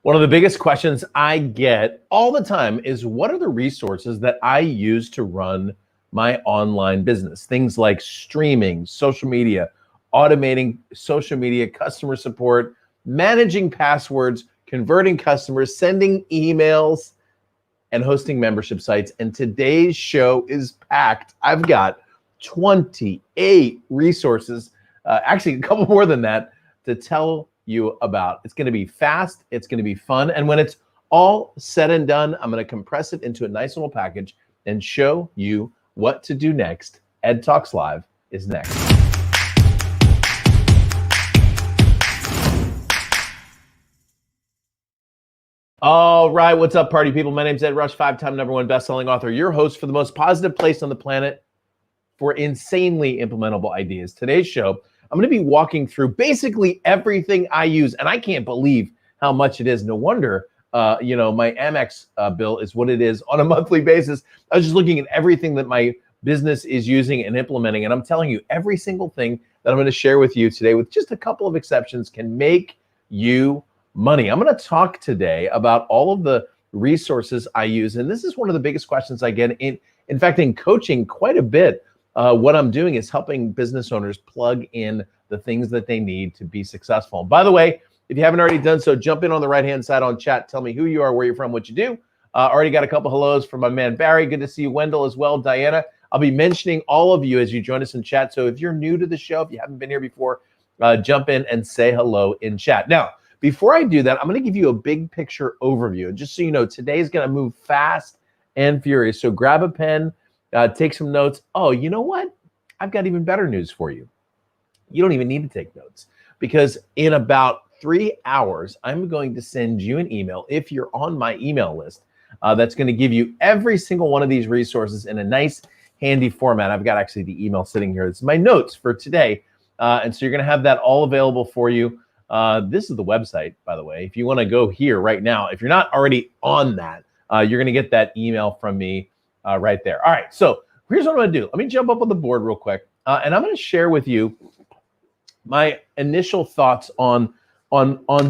One of the biggest questions I get all the time is what are the resources that I use to run my online business? Things like streaming, social media, automating social media, customer support, managing passwords, converting customers, sending emails, and hosting membership sites. And today's show is packed. I've got 28 resources, actually a couple more than that, to tell you about. It's going to be fast, it's going to be fun, and when it's all said and done, I'm going to compress it into a nice little package and show you what to do next. EdTalks Live is next. All right, what's up, party people? My name's Ed Rush, 5-time #1 best-selling author, your host for the most positive place on the planet for insanely implementable ideas. Today's show, I'm going to be walking through basically everything I use, and I can't believe how much it is. No wonder, my Amex bill is what it is on a monthly basis. I was just looking at everything that my business is using and implementing, and I'm telling you, every single thing that I'm going to share with you today, with just a couple of exceptions, can make you money. I'm going to talk today about all of the resources I use, and this is one of the biggest questions I get in fact, in coaching quite a bit. What I'm doing is helping business owners plug in the things that they need to be successful. And by the way, if you haven't already done so, jump in on the right-hand side on chat. Tell me who you are, where you're from, what you do. Already got a couple hellos from my man Barry. Good to see you, Wendell, as well. Diana, I'll be mentioning all of you as you join us in chat. So if you're new to the show, if you haven't been here before, jump in and say hello in chat. Now, before I do that, I'm going to give you a big picture overview. And just so you know, today's going to move fast and furious. So grab a pen, take some notes. Oh, you know what? I've got even better news for you. You don't even need to take notes, because in about 3 hours, I'm going to send you an email, if you're on my email list, that's going to give you every single one of these resources in a nice, handy format. I've got actually the email sitting here. This is my notes for today. And so you're going to have that all available for you. This is the website, by the way. If you want to go here right now, if you're not already on that, you're going to get that email from me right there. All right, so here's what I'm going to do. Let me jump up on the board real quick, and I'm going to share with you my initial thoughts on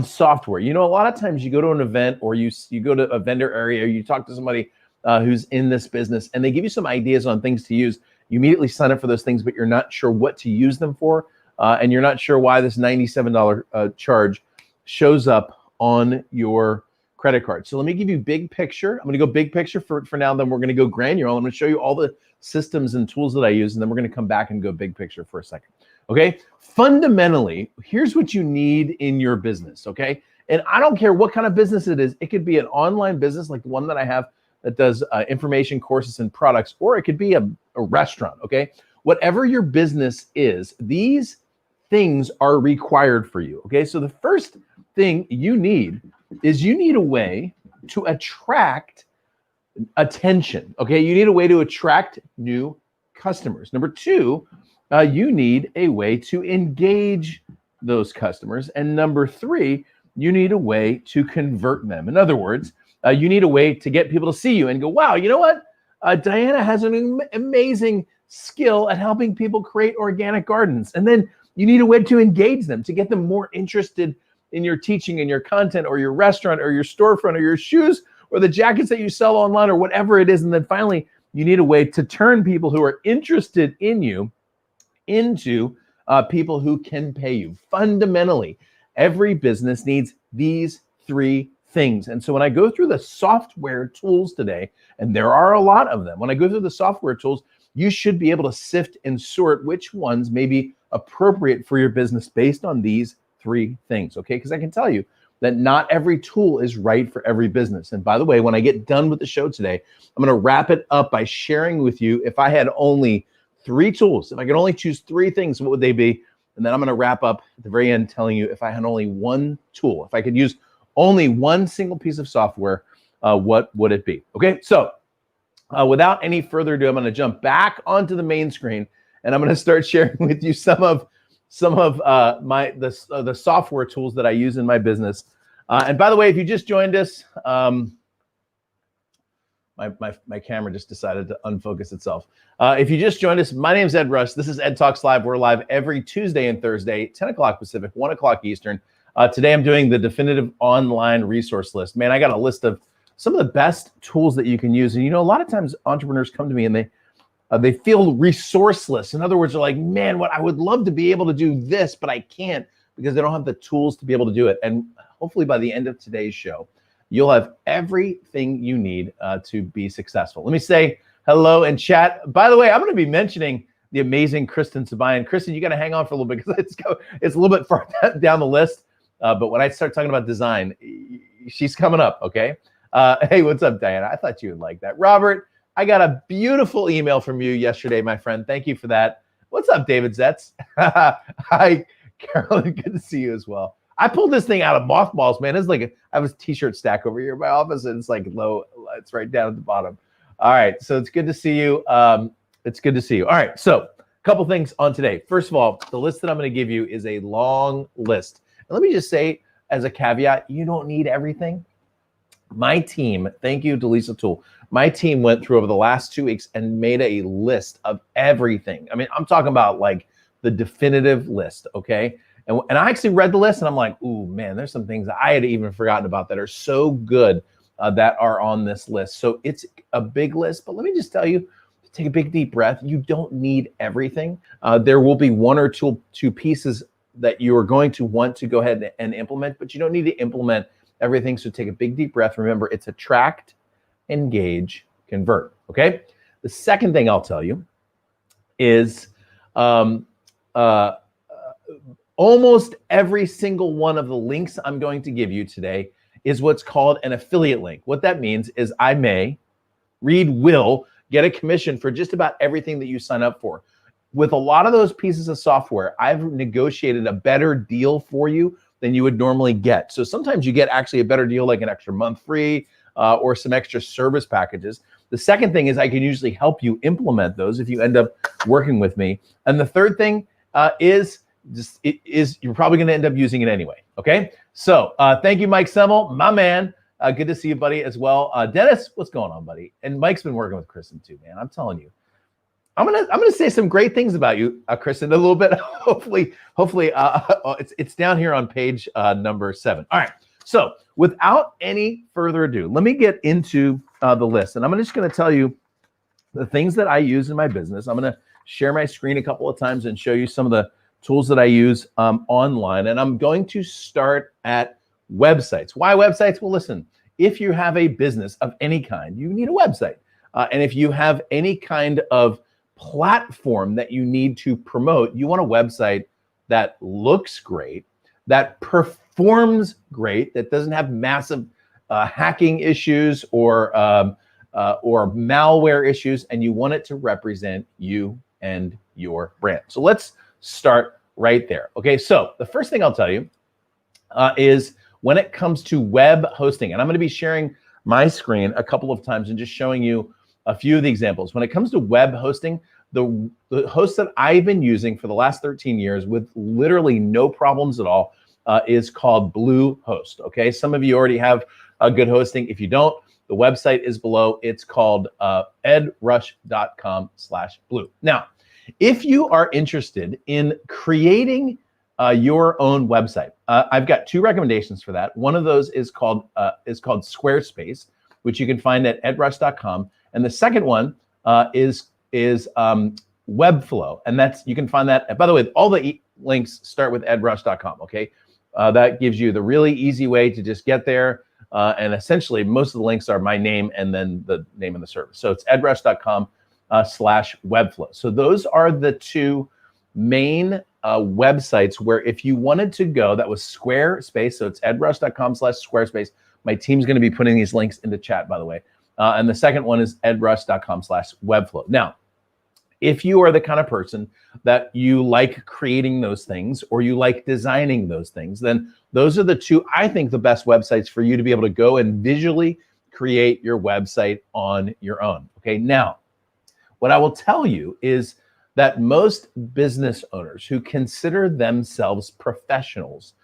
software. You know, a lot of times you go to an event, or you go to a vendor area, or you talk to somebody who's in this business, and they give you some ideas on things to use. You immediately sign up for those things, but you're not sure what to use them for. And you're not sure why this $97 charge shows up on your credit card. So let me give you big picture. I'm going to go big picture for now, then we're going to go granular. I'm going to show you all the systems and tools that I use, and then we're going to come back and go big picture for a second. Okay? Fundamentally, here's what you need in your business, okay? And I don't care what kind of business it is. It could be an online business like the one that I have that does information, courses, and products, or it could be a restaurant, okay? Whatever your business is, these things are required for you, okay? So the first thing you need is you need a way to attract attention, okay? You need a way to attract new customers. Number two, you need a way to engage those customers. And number three, you need a way to convert them. In other words, you need a way to get people to see you and go, wow, you know what? Diana has an amazing skill at helping people create organic gardens. And then you need a way to engage them, to get them more interested in your teaching and your content, or your restaurant, or your storefront, or your shoes, or the jackets that you sell online, or whatever it is. And then finally, you need a way to turn people who are interested in you into people who can pay you. Fundamentally, every business needs these three things. And so when I go through the software tools today, and there are a lot of them, when I go through the software tools, you should be able to sift and sort which ones may be appropriate for your business based on these three things, okay? Because I can tell you that not every tool is right for every business. And by the way, when I get done with the show today, I'm gonna wrap it up by sharing with you, if I had only 3 tools, if I could only choose 3 things, what would they be? And then I'm gonna wrap up at the very end telling you, if I had only 1 tool, if I could use only 1 single piece of software, what would it be? Okay, so without any further ado, I'm gonna jump back onto the main screen, and I'm going to start sharing with you some of the software tools that I use in my business. And by the way, if you just joined us, my camera just decided to unfocus itself. If you just joined us, my name's Ed Rush. This is EdTalks Live. We're live every Tuesday and Thursday, 10 o'clock Pacific, 1 o'clock Eastern. Today I'm doing the definitive online resource list. Man, I got a list of some of the best tools that you can use. And a lot of times entrepreneurs come to me and they feel resourceless. In other words, they're like, man, I would love to be able to do this, but I can't because they don't have the tools to be able to do it. And hopefully by the end of today's show, you'll have everything you need to be successful. Let me say hello and chat. By the way, I'm going to be mentioning the amazing Kristen Sabayan. Kristen, you got to hang on for a little bit because it's a little bit far down the list. But when I start talking about design, she's coming up, okay? Hey, what's up, Diana? I thought you would like that. Robert, I got a beautiful email from you yesterday, my friend. Thank you for that. What's up, David Zetz? Hi, Carolyn. Good to see you as well. I pulled this thing out of mothballs, man. It's like I have a t-shirt stack over here in my office, and it's like low. It's right down at the bottom. All right, so it's good to see you. It's good to see you. All right, so a couple things on today. First of all, the list that I'm going to give you is a long list. And let me just say, as a caveat, you don't need everything. My team, thank you to Lisa Toole, my team went through over the last 2 weeks and made a list of everything. I mean, I'm talking about like the definitive list, okay? And I actually read the list and I'm like, ooh, man, there's some things I had even forgotten about that are so good that are on this list. So it's a big list, but let me just tell you, take a big deep breath. You don't need everything. There will be one or two pieces that you are going to want to go ahead and implement, but you don't need to implement everything. So take a big deep breath. Remember, it's attract, engage, convert, okay? The second thing I'll tell you is almost every single one of the links I'm going to give you today is what's called an affiliate link. What that means is I will get a commission for just about everything that you sign up for. With a lot of those pieces of software, I've negotiated a better deal for you than you would normally get. So sometimes you get actually a better deal, like an extra month free or some extra service packages. The second thing is I can usually help you implement those if you end up working with me. And the third thing is you're probably going to end up using it anyway. Okay. So thank you, Mike Semmel, my man. Good to see you, buddy, as well. Dennis, what's going on, buddy? And Mike's been working with Kristen too, man. I'm telling you. I'm gonna say some great things about you, Kristen, a little bit. Hopefully, it's down here on page number 7. All right. So without any further ado, let me get into the list, and I'm just going to tell you the things that I use in my business. I'm going to share my screen a couple of times and show you some of the tools that I use online, and I'm going to start at websites. Why websites? Well, listen, if you have a business of any kind, you need a website, and if you have any kind of platform that you need to promote, you want a website that looks great, that performs great, that doesn't have massive hacking issues or malware issues, and you want it to represent you and your brand. So let's start right there. Okay, so the first thing I'll tell you is when it comes to web hosting, and I'm going to be sharing my screen a couple of times and just showing you a few of the examples. When it comes to web hosting, the host that I've been using for the last 13 years with literally no problems at all is called Bluehost. Okay, some of you already have a good hosting. If you don't, the website is below. It's called edrush.com/blue. Now, if you are interested in creating your own website, I've got 2 recommendations for that. One of those is called Squarespace, which you can find at edrush.com. And the second one is Webflow, and you can find that. By the way, all the links start with edrush.com. Okay, that gives you the really easy way to just get there. And essentially, most of the links are my name and then the name of the service. So it's edrush.com/Webflow. So those are the 2 main websites where if you wanted to go, that was Squarespace. So it's edrush.com/Squarespace. My team's going to be putting these links in the chat, by the way. And the second one is edrush.com/Webflow. Now, if you are the kind of person that you like creating those things or you like designing those things, then those are the 2, I think, the best websites for you to be able to go and visually create your website on your own. Okay, now, what I will tell you is that most business owners who consider themselves professionals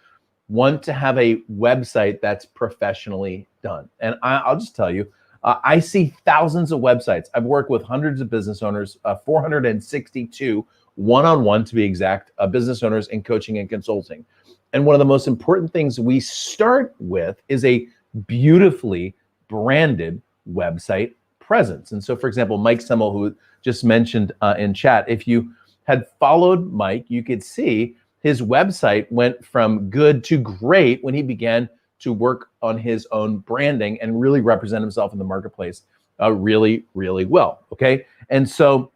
want to have a website that's professionally done. And I'll just tell you, I see thousands of websites. I've worked with hundreds of business owners, 462 one-on-one to be exact, business owners in coaching and consulting. And one of the most important things we start with is a beautifully branded website presence. And so, for example, Mike Semmel, who just mentioned in chat, if you had followed Mike, you could see his website went from good to great when he began to work on his own branding and really represent himself in the marketplace really, really well. Okay. And so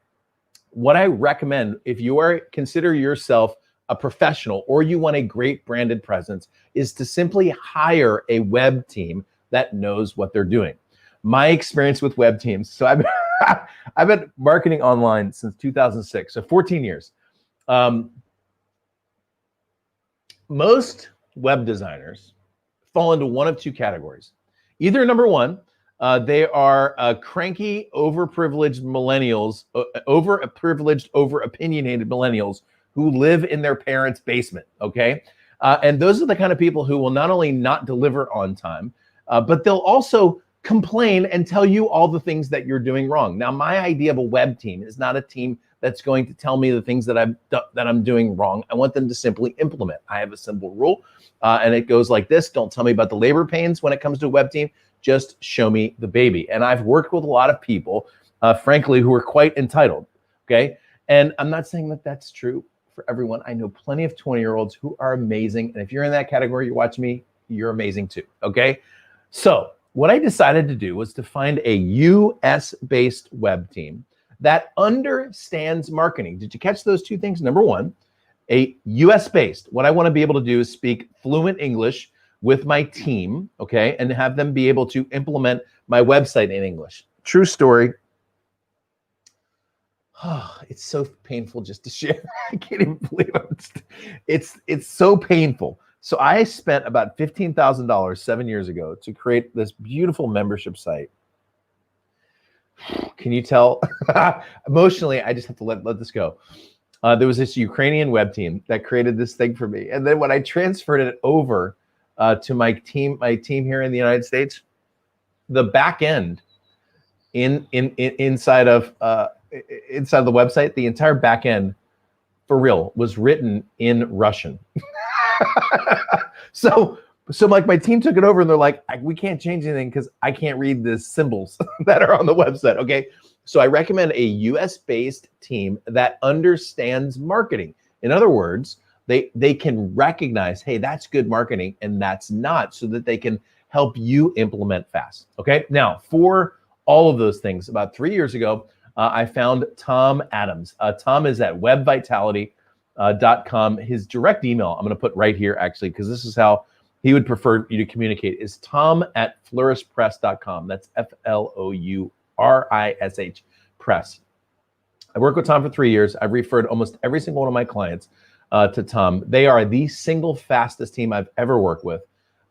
what I recommend, if you are consider yourself a professional or you want a great branded presence, is to simply hire a web team that knows what they're doing. My experience with web teams, so I've been marketing online since 2006, so 14 years. Most web designers fall into one of two categories. Either number one, they are cranky, overprivileged millennials, overprivileged, over-opinionated millennials who live in their parents' basement, okay? And those are the kind of people who will not only not deliver on time, but they'll also complain and tell you all the things that you're doing wrong. Now, my idea of a web team is not a team that's going to tell me the things that I'm doing wrong. I want them to simply implement. I have a simple rule, and it goes like this: don't tell me about the labor pains when it comes to a web team. Just show me the baby. And I've worked with a lot of people, frankly, who are quite entitled. Okay, and I'm not saying that that's true for everyone. I know plenty of 20-year-olds who are amazing, and if you're in that category, you're watching me, you're amazing too. Okay, so what I decided to do was to find a US-based web team that understands marketing. Did you catch those two things? Number one, a US-based. What I want to be able to do is speak fluent English with my team, okay, and have them be able to implement my website in English. True story. Oh, it's so painful just to share. I can't even believe it. It's so painful. So I spent about $15,000 7 years ago to create this beautiful membership site. Can you tell? Emotionally, I just have to let this go. There was this Ukrainian web team that created this thing for me. And then when I transferred it over to my team here in the United States, the back end inside of the website, the entire back end for real was written in Russian. So like my team took it over and they're like, we can't change anything because I can't read the symbols that are on the website. Okay. So I recommend a US-based team that understands marketing. In other words, they can recognize, hey, that's good marketing and that's not, so that they can help you implement fast. Okay. Now, for all of those things, about 3 years ago, I found Tom Adams. Tom is at webvitality.com. His direct email, I'm going to put right here actually, because this is how he would prefer you to communicate, is tom@flourishpress.com. That's FLOURISH press. I worked with Tom for 3 years. I've referred almost every single one of my clients to Tom. They are the single fastest team I've ever worked with.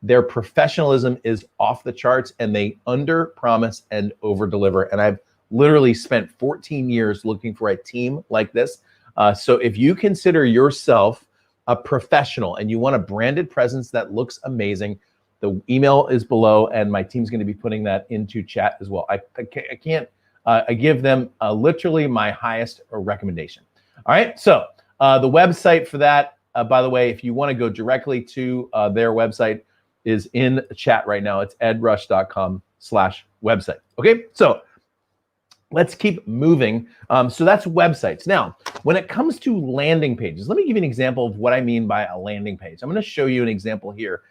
Their professionalism is off the charts, and they under promise and over deliver. And I've literally spent 14 years looking for a team like this. So if you consider yourself a professional and you want a branded presence that looks amazing, the email is below, and my team's going to be putting that into chat as well. I give them literally my highest recommendation. All right, so the website for that, by the way, if you want to go directly to their website, is in chat right now. It's edrush.com/website. Okay, so let's keep moving. So that's websites. Now, when it comes to landing pages, let me give you an example of what I mean by a landing page. I'm going to show you an example here.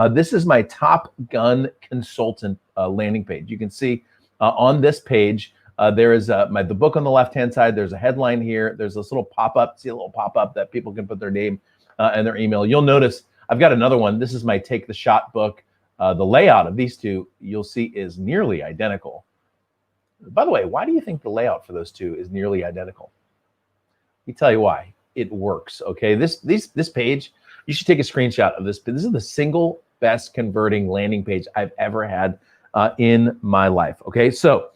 This is my Top Gun Consultant landing page. You can see on this page, there is the book on the left-hand side. There's a headline here. There's this little pop-up. See a little pop-up that people can put their name and their email. You'll notice I've got another one. This is my Take the Shot book. The layout of these two, you'll see, is nearly identical. By the way, why do you think the layout for those two is nearly identical? Let me tell you why. It works, okay? This page, you should take a screenshot of this. This is the single best converting landing page I've ever had in my life, okay? So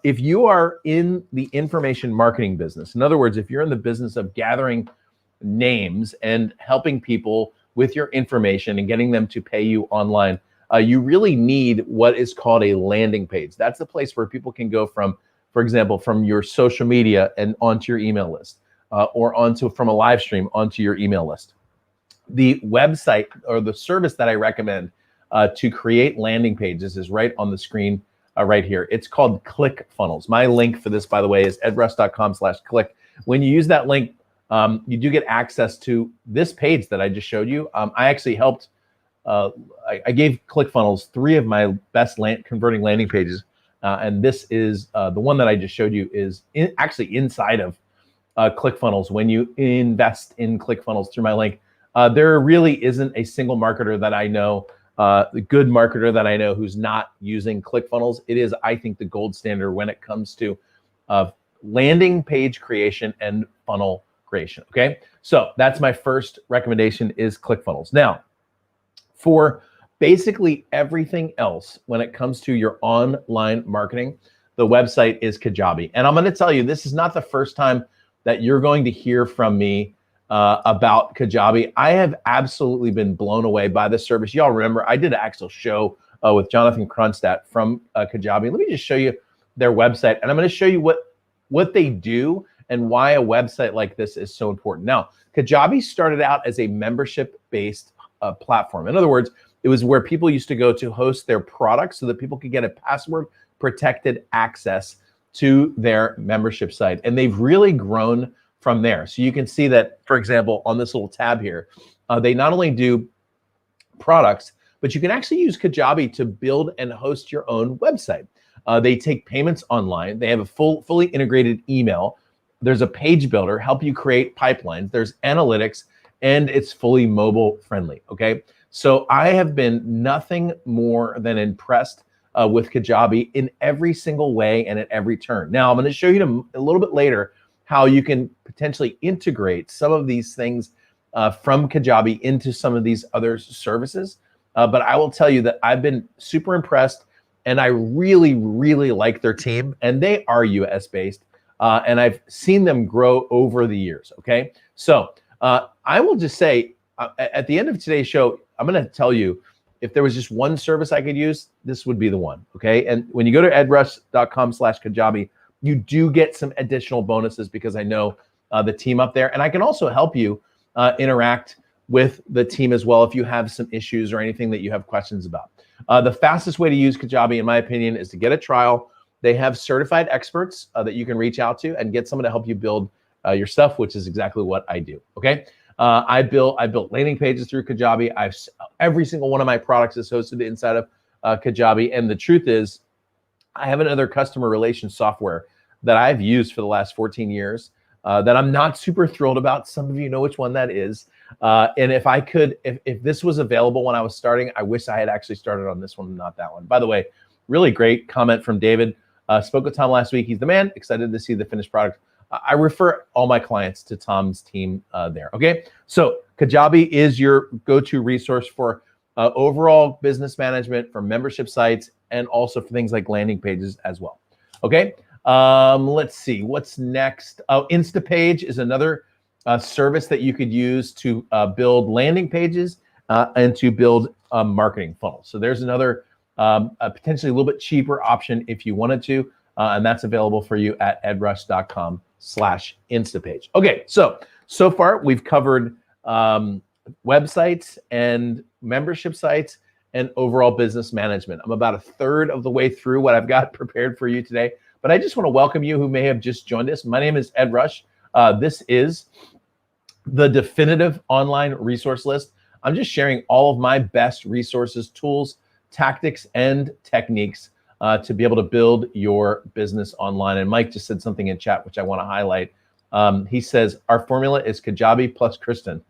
if you are in the information marketing business, in other words, if you're in the business of gathering names and helping people with your information and getting them to pay you online, you really need what is called a landing page. That's the place where people can go from, for example, from your social media and onto your email list, or from a live stream onto your email list. The website or the service that I recommend to create landing pages is right on the screen right here. It's called ClickFunnels. My link for this, by the way, is edrush.com/click. When you use that link, you do get access to this page that I just showed you. I actually helped, I gave ClickFunnels 3 of my best converting landing pages. And this is the one that I just showed you is actually inside of ClickFunnels. When you invest in ClickFunnels through my link, there really isn't a single marketer that I know, the good marketer that I know who's not using ClickFunnels. It is, I think, the gold standard when it comes to landing page creation and funnel creation. Okay, so that's my first recommendation is ClickFunnels. Now, for basically everything else when it comes to your online marketing, the website is Kajabi. And I'm going to tell you, this is not the first time that you're going to hear from me about Kajabi. I have absolutely been blown away by this service. Y'all remember, I did an actual show with Jonathan Kronstadt from Kajabi. Let me just show you their website, and I'm going to show you what they do and why a website like this is so important. Now, Kajabi started out as a membership-based platform. In other words, it was where people used to go to host their products so that people could get a password-protected access to their membership site. And they've really grown from there. So you can see that, for example, on this little tab here, they not only do products, but you can actually use Kajabi to build and host your own website. They take payments online. They have a fully integrated email. There's a page builder, help you create pipelines. There's analytics, and it's fully mobile friendly, okay? So I have been nothing more than impressed with Kajabi in every single way and at every turn. Now, I'm going to show you a little bit later how you can potentially integrate some of these things from Kajabi into some of these other services. But I will tell you that I've been super impressed, and I really, really like their team, and they are US based, and I've seen them grow over the years, okay? So I will just say, at the end of today's show, I'm going to tell you, if there was just one service I could use, this would be the one, okay? And when you go to edrush.com/Kajabi, you do get some additional bonuses because I know the team up there. And I can also help you interact with the team as well if you have some issues or anything that you have questions about. The fastest way to use Kajabi, in my opinion, is to get a trial. They have certified experts that you can reach out to and get someone to help you build your stuff, which is exactly what I do, okay? I built landing pages through Kajabi. Every single one of my products is hosted inside of Kajabi. And the truth is, I have another customer relations software that I've used for the last 14 years that I'm not super thrilled about. Some of you know which one that is. And if this was available when I was starting, I wish I had actually started on this one and not that one. By the way, really great comment from David. Spoke with Tom last week. He's the man. Excited to see the finished product. I refer all my clients to Tom's team there, okay? So Kajabi is your go-to resource for overall business management, for membership sites, and also for things like landing pages as well, okay? Let's see, what's next? Oh, Instapage is another service that you could use to build landing pages and to build marketing funnels. So there's another potentially a little bit cheaper option if you wanted to, and that's available for you at edrush.com/Instapage. Okay, so far we've covered websites and membership sites and overall business management. I'm about a third of the way through what I've got prepared for you today, but I just want to welcome you who may have just joined us. My name is Ed Rush. This is the definitive online resource list. I'm just sharing all of my best resources, tools, tactics, and techniques to be able to build your business online. And Mike just said something in chat, which I want to highlight. He says, our formula is Kajabi plus Kristen.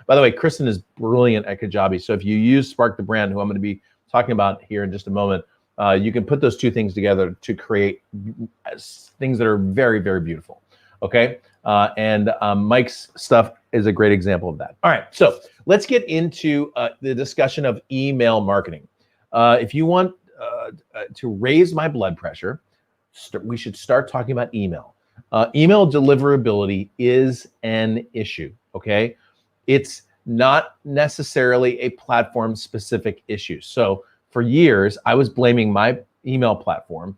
By the way, Kristen is brilliant at Kajabi. So if you use Spark the Brand, who I'm going to be talking about here in just a moment, you can put those two things together to create things that are very, very beautiful. Okay. And Mike's stuff is a great example of that. All right. So let's get into the discussion of email marketing. If you want to raise my blood pressure, we should start talking about email. Email deliverability is an issue, okay? It's not necessarily a platform-specific issue. So for years, I was blaming my email platform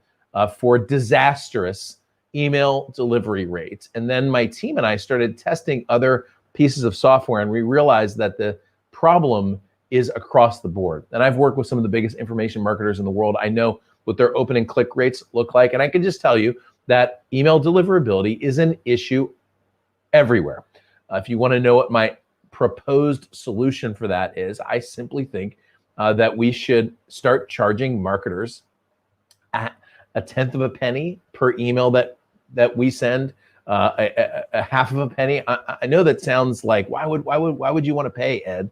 for disastrous email delivery rates. And then my team and I started testing other pieces of software, and we realized that the problem is across the board. And I've worked with some of the biggest information marketers in the world. I know what their open and click rates look like, and I can just tell you that email deliverability is an issue everywhere. If you want to know what my proposed solution for that is, I simply think that we should start charging marketers at a tenth of a penny per email that we send, a half of a penny. I know that sounds like why would you want to pay, Ed,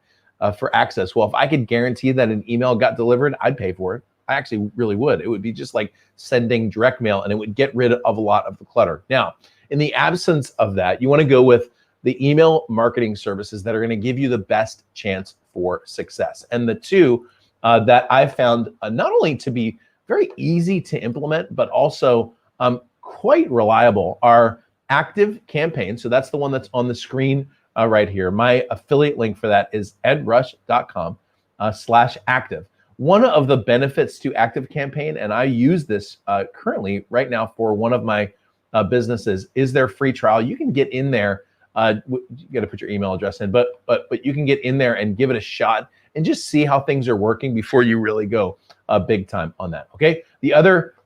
for access? Well, if I could guarantee that an email got delivered, I'd pay for it. I actually really would. It would be just like sending direct mail, and it would get rid of a lot of the clutter. Now, in the absence of that, you want to go with the email marketing services that are going to give you the best chance for success. And the two that I've found not only to be very easy to implement, but also quite reliable are Active Campaign. So that's the one that's on the screen right here. My affiliate link for that is edrush.com/active. One of the benefits to Active Campaign, and I use this currently right now for one of my businesses, is their free trial. You can get in there. You got to put your email address in, but you can get in there and give it a shot and just see how things are working before you really go big time on that. Okay. The other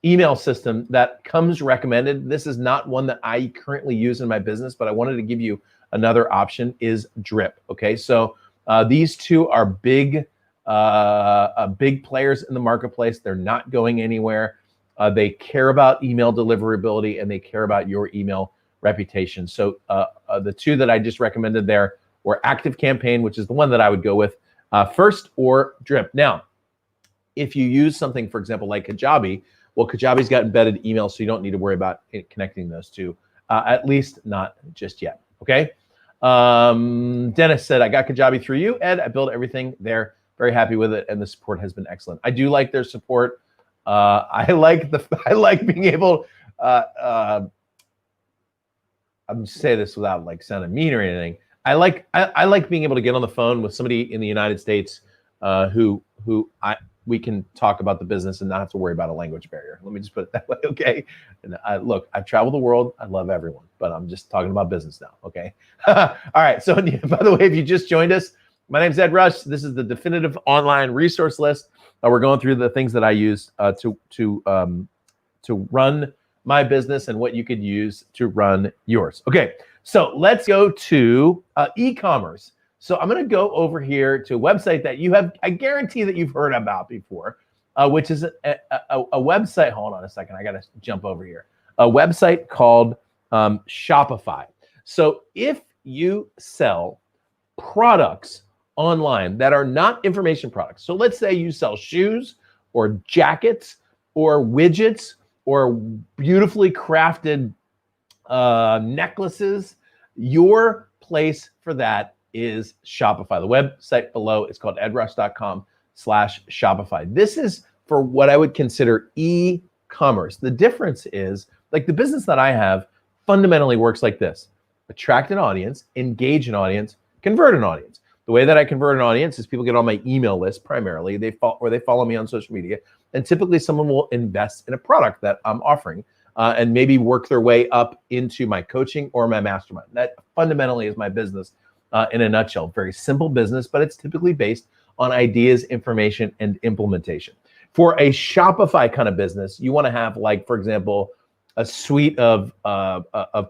email system that comes recommended, this is not one that I currently use in my business, but I wanted to give you another option, is Drip. Okay. So these two are big players in the marketplace. They're not going anywhere. They care about email deliverability, and they care about your email reputation. So the two that I just recommended there were Active Campaign, which is the one that I would go with first, or Drip. Now, if you use something, for example, like Kajabi, well, Kajabi's got embedded email, so you don't need to worry about connecting those two, at least not just yet. Okay. Dennis said, I got Kajabi through you, Ed. I built everything there. Very happy with it, and the support has been excellent. I do like their support. I like being able. I'm say this without like sounding mean or anything. I like being able to get on the phone with somebody in the United States who we can talk about the business and not have to worry about a language barrier. Let me just put it that way, okay? And look, I've traveled the world. I love everyone, but I'm just talking about business now, okay? All right. So, by the way, if you just joined us, my name's Ed Rush. This is the definitive online resource list. We're going through the things that I use to run my business and what you could use to run yours. Okay, so let's go to e-commerce. So I'm going to go over here to a website that I guarantee that you've heard about before, which is a website. Hold on a second. I got to jump over here. A website called Shopify. So if you sell products online that are not information products, so let's say you sell shoes or jackets or widgets or beautifully crafted necklaces, your place for that is Shopify. The website below is called edrush.com/Shopify. This is for what I would consider e-commerce. The difference is, like, the business that I have fundamentally works like this: attract an audience, engage an audience, convert an audience. The way that I convert an audience is people get on my email list primarily, they follow me on social media, and typically someone will invest in a product that I'm offering and maybe work their way up into my coaching or my mastermind. That fundamentally is my business in a nutshell. Very simple business, but it's typically based on ideas, information, and implementation. For a Shopify kind of business, you want to have, like, for example, a suite of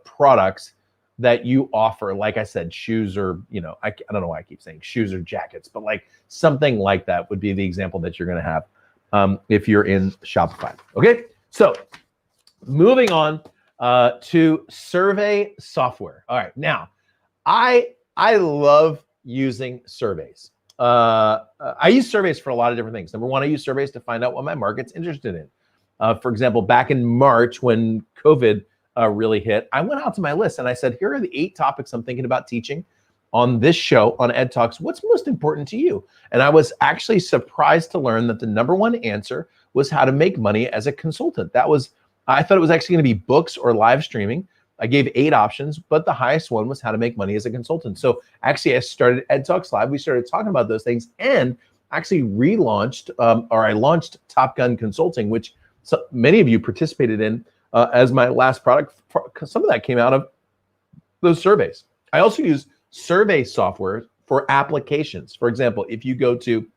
products that you offer. Like I said, shoes, or, I don't know why I keep saying shoes or jackets, but like something like that would be the example that you're going to have if you're in Shopify. Okay, so moving on to survey software. All right, now I love using surveys. I use surveys for a lot of different things. Number one, I use surveys to find out what my market's interested in. For example, back in March when COVID really hit, I went out to my list and I said, here are the 8 topics I'm thinking about teaching on this show on EdTalks. What's most important to you? And I was actually surprised to learn that the number one answer was how to make money as a consultant. I thought it was actually going to be books or live streaming. I gave 8 options, but the highest one was how to make money as a consultant. So actually, I started EdTalks Live. We started talking about those things, and actually relaunched, I launched Top Gun Consulting, which many of you participated in as my last product. Some of that came out of those surveys. I also use survey software for applications. For example, if you go to,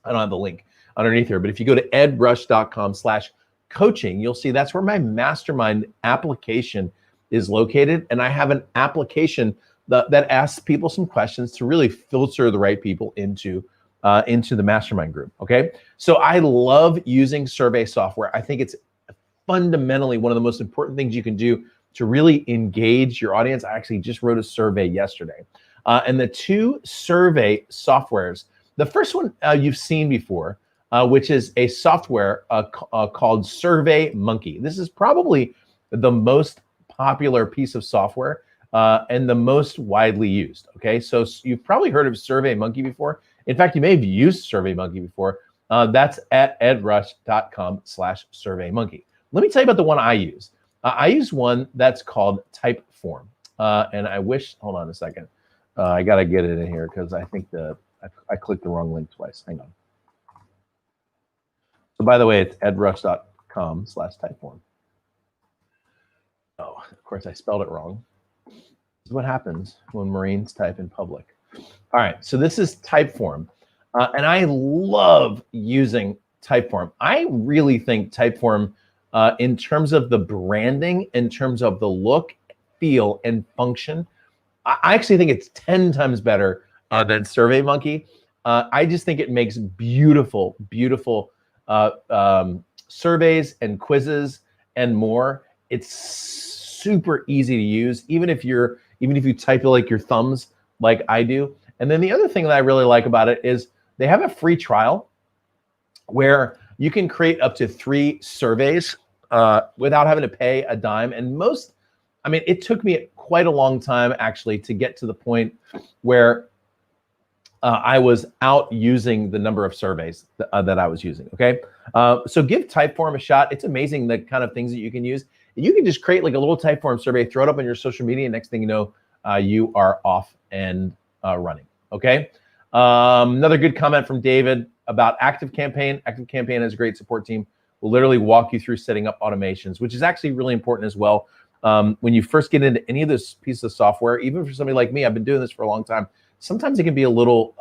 I don't have the link underneath here, but if you go to edrush.com/coaching, you'll see that's where my mastermind application is located. And I have an application that asks people some questions to really filter the right people into the mastermind group. Okay. So I love using survey software. I think it's fundamentally one of the most important things you can do to really engage your audience. I actually just wrote a survey yesterday. And the two survey softwares, the first one you've seen before, which is a software called Survey Monkey. This is probably the most popular piece of software and the most widely used. Okay, so you've probably heard of Survey Monkey before. In fact, you may have used Survey Monkey before. That's at edrush.com/surveymonkey. Let me tell you about the one I use. I use one that's called Typeform. And I wish, hold on a second. I got to get it in here because I think I clicked the wrong link twice. Hang on. So by the way, it's edrush.com/typeform. Oh, of course I spelled it wrong. This is what happens when Marines type in public. All right, so this is Typeform. And I love using Typeform. I really think Typeform, in terms of the branding, in terms of the look, feel, and function, I actually think it's 10 times better than SurveyMonkey. I just think it makes beautiful, beautiful surveys and quizzes and more. It's super easy to use, even if you type it like your thumbs, like I do. And then the other thing that I really like about it is they have a free trial where you can create up to 3 surveys without having to pay a dime. And it took me quite a long time actually to get to the point where I was out using the number of surveys that I was using, okay? So give Typeform a shot. It's amazing the kind of things that you can use. You can just create like a little Typeform survey, throw it up on your social media, and next thing you know, you are off and running, okay? Another good comment from David about ActiveCampaign. ActiveCampaign has a great support team. We'll literally walk you through setting up automations, which is actually really important as well. When you first get into any of this piece of software, even for somebody like me, I've been doing this for a long time. Sometimes it can be a little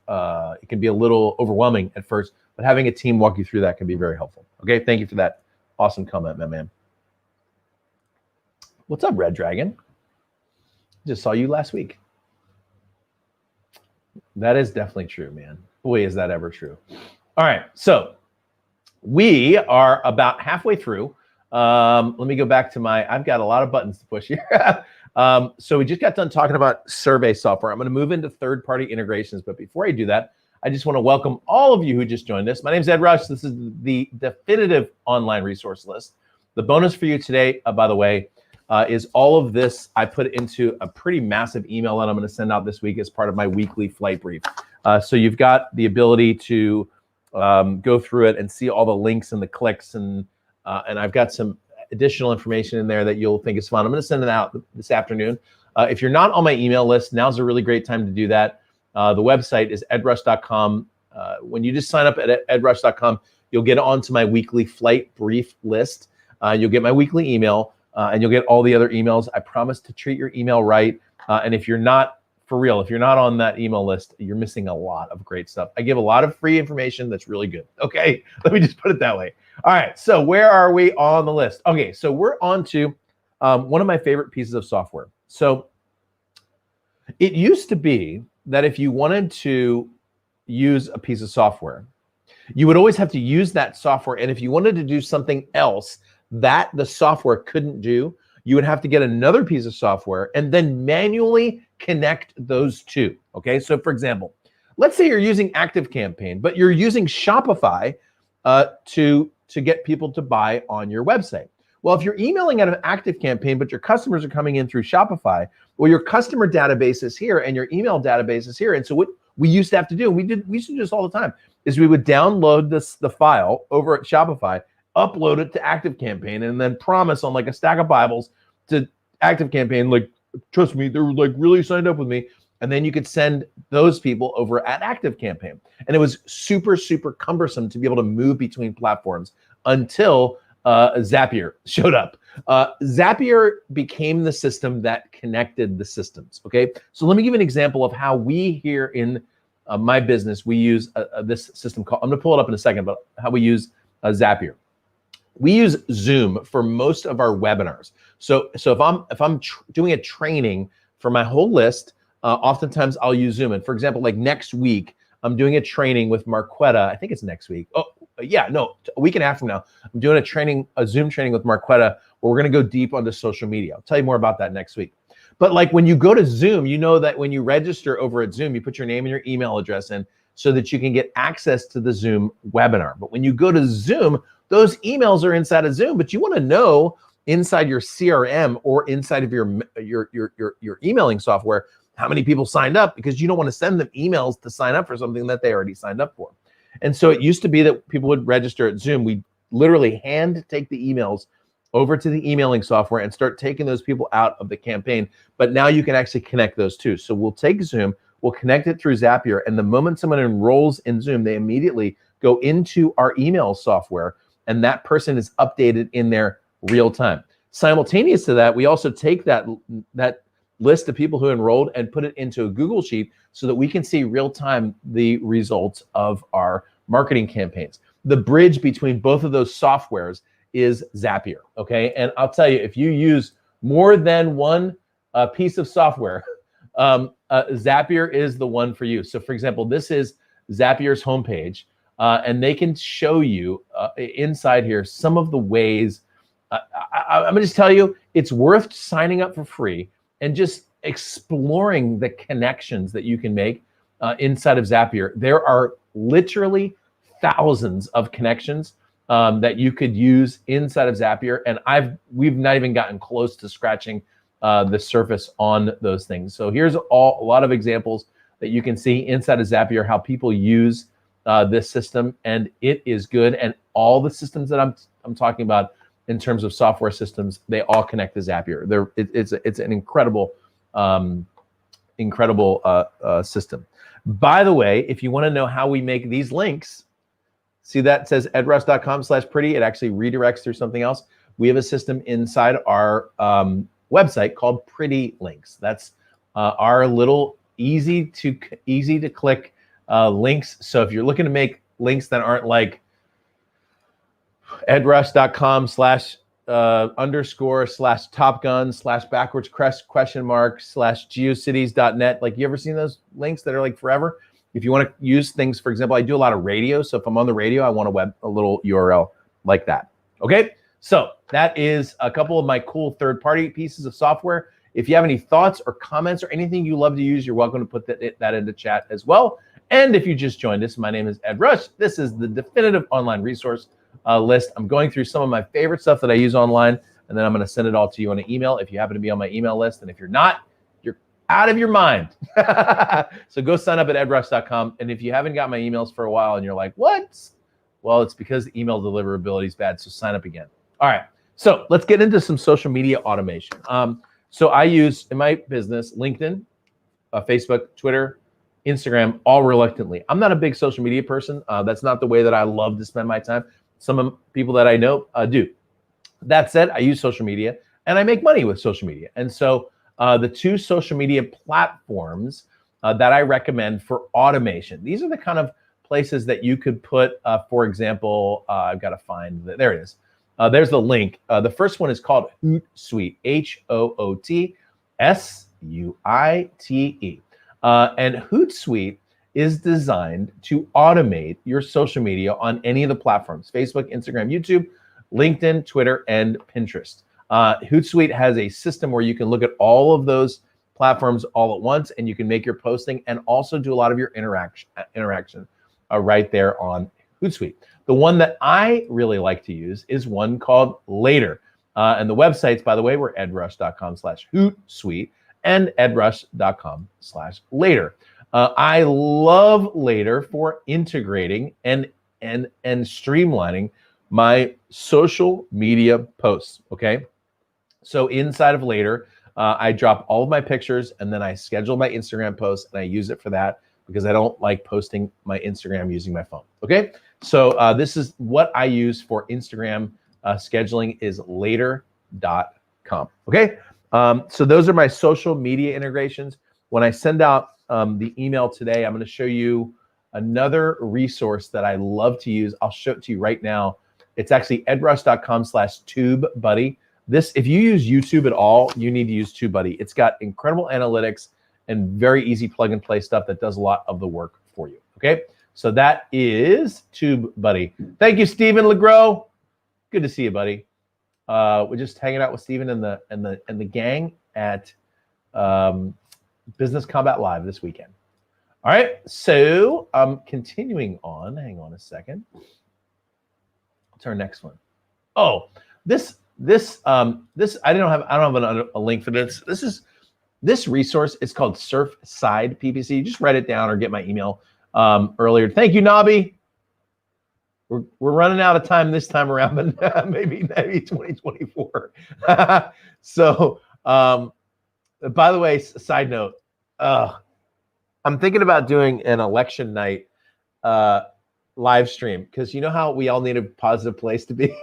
overwhelming at first, but having a team walk you through that can be very helpful. Okay, thank you for that awesome comment, my man. What's up, Red Dragon? Just saw you last week. That is definitely true, man. Boy, is that ever true. All right, so we are about halfway through. Let me go back to I've got a lot of buttons to push here. So we just got done talking about survey software. I'm going to move into third-party integrations. But before I do that, I just want to welcome all of you who just joined us. My name is Ed Rush. This is the definitive online resource list. The bonus for you today, by the way, is all of this I put into a pretty massive email that I'm going to send out this week as part of my weekly flight brief. So you've got the ability to go through it and see all the links and the clicks, and I've got some additional information in there that you'll think is fun. I'm going to send it out this afternoon. If you're not on my email list, now's a really great time to do that. The website is edrush.com. When you just sign up at edrush.com, you'll get onto my weekly flight brief list. You'll get my weekly email, and you'll get all the other emails. I promise to treat your email right. And if you're not, for real, if you're not on that email list, you're missing a lot of great stuff. I give a lot of free information that's really good. Okay, let me just put it that way. All right, so where are we on the list? Okay, so we're on to one of my favorite pieces of software. So it used to be that if you wanted to use a piece of software, you would always have to use that software. And if you wanted to do something else that the software couldn't do, you would have to get another piece of software and then manually connect those two. Okay, so for example, let's say you're using ActiveCampaign, but you're using Shopify to get people to buy on your website. Well, if you're emailing out of ActiveCampaign, but your customers are coming in through Shopify, well, your customer database is here and your email database is here. And so what we used to have to do, and we used to do this all the time, is we would download the file over at Shopify, upload it to ActiveCampaign, and then promise on like a stack of Bibles to ActiveCampaign, like, trust me, they're like really signed up with me. And then you could send those people over at ActiveCampaign. And it was super, super cumbersome to be able to move between platforms until Zapier showed up. Zapier became the system that connected the systems, okay? So let me give you an example of how we here in my business, we use this system called, I'm gonna pull it up in a second, but how we use Zapier. We use Zoom for most of our webinars. So if I'm doing a training for my whole list, oftentimes I'll use Zoom. And for example, like next week, I'm doing a training with Marquetta. I think it's next week. Oh, yeah, no, a week and a half from now. I'm doing a Zoom training with Marquetta where we're gonna go deep onto social media. I'll tell you more about that next week. But like when you go to Zoom, you know that when you register over at Zoom, you put your name and your email address in so that you can get access to the Zoom webinar. But when you go to Zoom, those emails are inside of Zoom, but you wanna know inside your CRM or inside of your emailing software how many people signed up, because you don't want to send them emails to sign up for something that they already signed up for. And so it used to be that people would register at Zoom. We literally hand take the emails over to the emailing software and start taking those people out of the campaign. But now you can actually connect those two. So we'll take Zoom, we'll connect it through Zapier, and the moment someone enrolls in Zoom, they immediately go into our email software, and that person is updated in their real time. Simultaneous to that, we also take that list of people who enrolled and put it into a Google Sheet so that we can see real time the results of our marketing campaigns. The bridge between both of those softwares is Zapier, okay? And I'll tell you, if you use more than one piece of software, Zapier is the one for you. So for example, this is Zapier's homepage, and they can show you inside here some of the ways. I'm gonna just tell you, it's worth signing up for free and just exploring the connections that you can make inside of Zapier. There are literally thousands of connections that you could use inside of Zapier, and we've not even gotten close to scratching the surface on those things. So here's a lot of examples that you can see inside of Zapier, how people use this system, and it is good. And all the systems that I'm talking about in terms of software systems, they all connect to Zapier. It's an incredible system. By the way, if you want to know how we make these links, see that says edrush.com/pretty. It actually redirects through something else. We have a system inside our website called Pretty Links. That's our little easy to click links. So if you're looking to make links that aren't like edrush.com/_/topgun/backwards question mark/geocities.net. Like, you ever seen those links that are like forever? If you want to use things, for example, I do a lot of radio. So if I'm on the radio, I want a little URL like that. Okay. So that is a couple of my cool third-party pieces of software. If you have any thoughts or comments or anything you love to use, you're welcome to put that into chat as well. And if you just joined us, my name is Ed Rush. This is the definitive online resource list. I'm going through some of my favorite stuff that I use online, and then I'm going to send it all to you on an email if you happen to be on my email list. And if you're not, you're out of your mind. So go sign up at edrush.com. And if you haven't got my emails for a while and you're like, what? Well, it's because the email deliverability is bad. So sign up again. All right. So let's get into some social media automation. So I use in my business LinkedIn, Facebook, Twitter, Instagram, all reluctantly. I'm not a big social media person. That's not the way that I love to spend my time. Some people that I know do. That said, I use social media and I make money with social media. And so the two social media platforms that I recommend for automation, these are the kind of places that you could put, for example, I've got to find, there it is. There's the link. The first one is called Hootsuite, HOOTSUITE. And Hootsuite is designed to automate your social media on any of the platforms: Facebook, Instagram, YouTube, LinkedIn, Twitter, and Pinterest. Hootsuite has a system where you can look at all of those platforms all at once, and you can make your posting and also do a lot of your interaction right there on Hootsuite. The one that I really like to use is one called Later. And the websites, by the way, were edrush.com/Hootsuite and edrush.com/Later. I love Later for integrating and streamlining my social media posts, okay? So inside of Later, I drop all of my pictures, and then I schedule my Instagram posts, and I use it for that because I don't like posting my Instagram using my phone, okay? So this is what I use for Instagram Scheduling is later.com. Okay. So those are my social media integrations. When I send out the email today, I'm going to show you another resource that I love to use. I'll show it to you right now. It's actually edrush.com/TubeBuddy. This, if you use YouTube at all, you need to use TubeBuddy. It's got incredible analytics and very easy plug and play stuff that does a lot of the work for you. Okay, so that is TubeBuddy. Thank you, Stephen LeGros. Good to see you, buddy. We're just hanging out with Stephen and the gang at Business Combat Live this weekend. All right, so continuing on. Hang on a second. What's our next one? Oh, this I don't have a link for this. This resource is called Surfside PPC. You just write it down or get my email earlier. Thank you, Nobby. We're running out of time this time around, but maybe 2024. So, by the way, side note, I'm thinking about doing an election night live stream, because you know how we all need a positive place to be.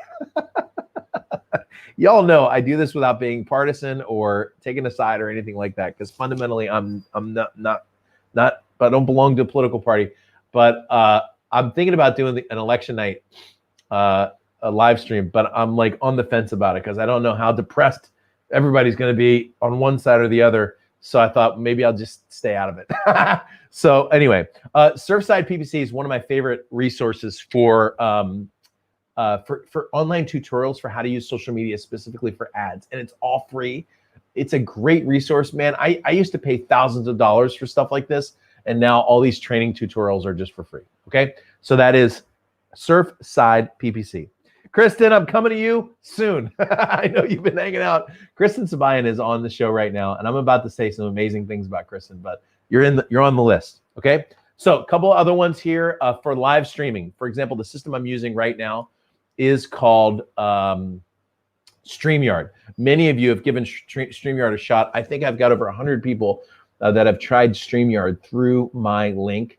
Y'all know I do this without being partisan or taking a side or anything like that, because fundamentally I'm not I don't belong to a political party, but I'm thinking about doing an election night a live stream, but I'm like on the fence about it because I don't know how depressed everybody's going to be on one side or the other. So I thought maybe I'll just stay out of it. So anyway, Surfside PPC is one of my favorite resources for online tutorials for how to use social media, specifically for ads, and it's all free. It's a great resource, man. I used to pay thousands of dollars for stuff like this, and now all these training tutorials are just for free. Okay, so that is Surfside PPC. Kristen, I'm coming to you soon. I know you've been hanging out. Kristen Sabayan is on the show right now, and I'm about to say some amazing things about Kristen, but you're on the list. Okay, so a couple other ones here for live streaming. For example, the system I'm using right now is called StreamYard. Many of you have given StreamYard a shot. I think I've got over 100 people that have tried StreamYard through my link.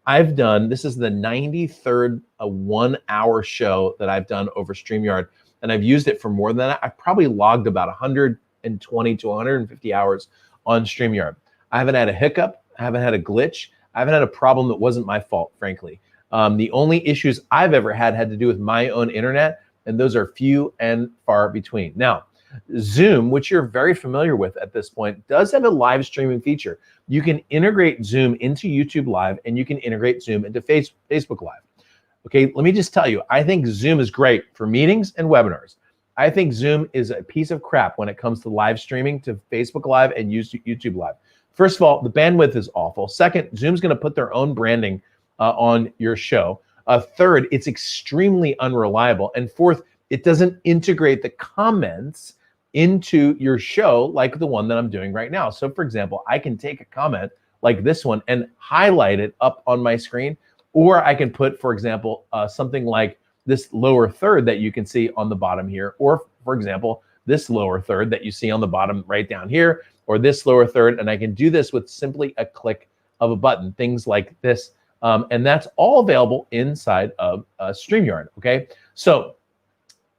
I've done, this is the 93rd 1-hour show that I've done over StreamYard, and I've used it for more than that. I've probably logged about 120 to 150 hours on StreamYard. I haven't had a hiccup. I haven't had a glitch. I haven't had a problem that wasn't my fault, frankly. The only issues I've ever had to do with my own internet, and those are few and far between. Now, Zoom, which you're very familiar with at this point, does have a live streaming feature. You can integrate Zoom into YouTube Live, and you can integrate Zoom into Facebook Live. Okay, let me just tell you, I think Zoom is great for meetings and webinars. I think Zoom is a piece of crap when it comes to live streaming to Facebook Live and YouTube Live. First of all, the bandwidth is awful. Second, Zoom's going to put their own branding on your show. Third, it's extremely unreliable. And fourth, it doesn't integrate the comments into your show like the one that I'm doing right now. So for example, I can take a comment like this one and highlight it up on my screen, or I can put, for example, something like this lower third that you can see on the bottom here, or for example, this lower third that you see on the bottom right down here, or this lower third, and I can do this with simply a click of a button, things like this. And that's all available inside of StreamYard, okay? So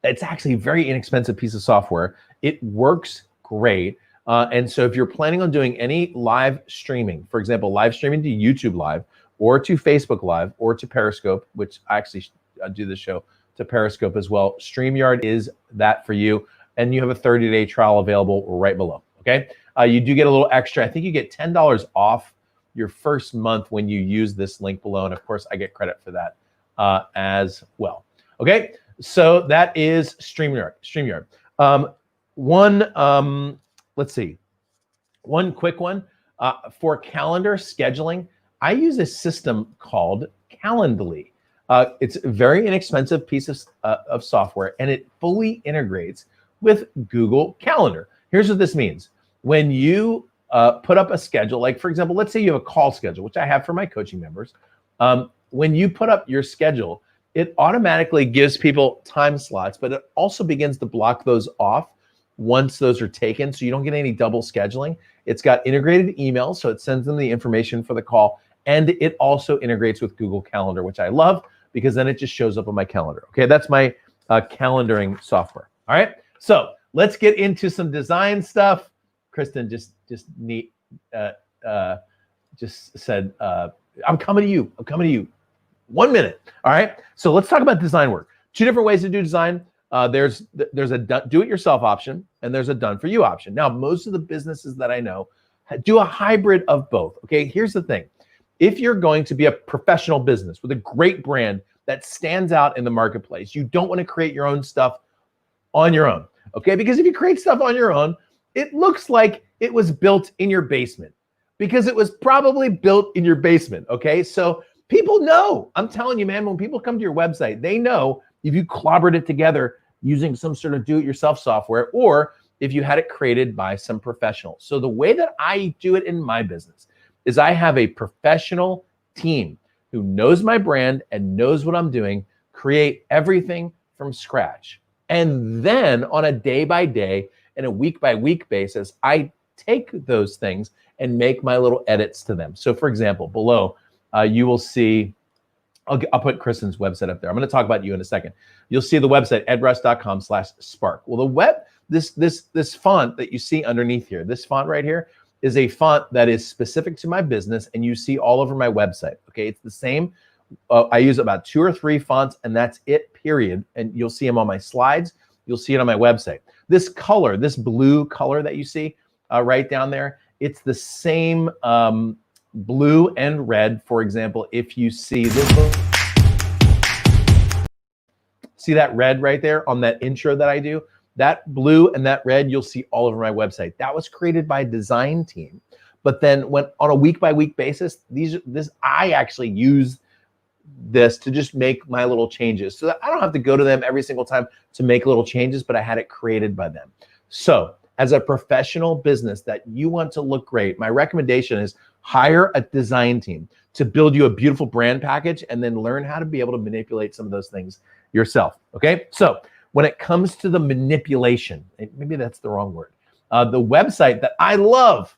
it's actually a very inexpensive piece of software. It works great. And so if you're planning on doing any live streaming, for example, live streaming to YouTube Live or to Facebook Live or to Periscope, which I actually do the show to Periscope as well, StreamYard is that for you. And you have a 30-day trial available right below, okay? You do get a little extra. I think you get $10 off your first month when you use this link below. And of course, I get credit for that as well. Okay, so that is StreamYard. Let's see, one quick one for calendar scheduling. I use a system called Calendly. It's a very inexpensive piece of software, and it fully integrates with Google Calendar. Here's what this means. When you put up a schedule, like for example, let's say you have a call schedule, which I have for my coaching members. When you put up your schedule, it automatically gives people time slots, but it also begins to block those off once those are taken, so you don't get any double scheduling. It's got integrated emails, so it sends them the information for the call, and it also integrates with Google Calendar, which I love because then it just shows up on my calendar. Okay, that's my calendaring software. All right. So let's get into some design stuff. Kristen just said, I'm coming to you. I'm coming to you. 1 minute. All right. So let's talk about design work. Two different ways to do design. There's a do-it-yourself option and there's a done-for-you option. Now, most of the businesses that I know do a hybrid of both. Okay. Here's the thing. If you're going to be a professional business with a great brand that stands out in the marketplace, you don't want to create your own stuff on your own. Okay. Because if you create stuff on your own, it looks like it was built in your basement because it was probably built in your basement. Okay. So people know, I'm telling you, man, when people come to your website, they know if you clobbered it together using some sort of do-it-yourself software or if you had it created by some professional. So the way that I do it in my business is I have a professional team who knows my brand and knows what I'm doing, create everything from scratch. And then on a day-by-day and a week-by-week basis, I take those things and make my little edits to them. So for example, below, you will see, I'll put Kristen's website up there. I'm going to talk about you in a second. You'll see the website, edrush.com/spark. Well, this font that you see underneath here, this font right here is a font that is specific to my business and you see all over my website. Okay, it's the same. I use about 2 or 3 fonts and that's it, period. And you'll see them on my slides. You'll see it on my website. This color, this blue color that you see right down there, it's the same blue and red. For example, if you see this, see that red right there on that intro that I do, that blue and that red, you'll see all over my website. That was created by a design team. But then when on a week by week basis, I actually use this to just make my little changes so that I don't have to go to them every single time to make little changes, but I had it created by them. So as a professional business that you want to look great, my recommendation is hire a design team to build you a beautiful brand package and then learn how to be able to manipulate some of those things yourself. Okay. So when it comes to the manipulation, maybe that's the wrong word. The website that I love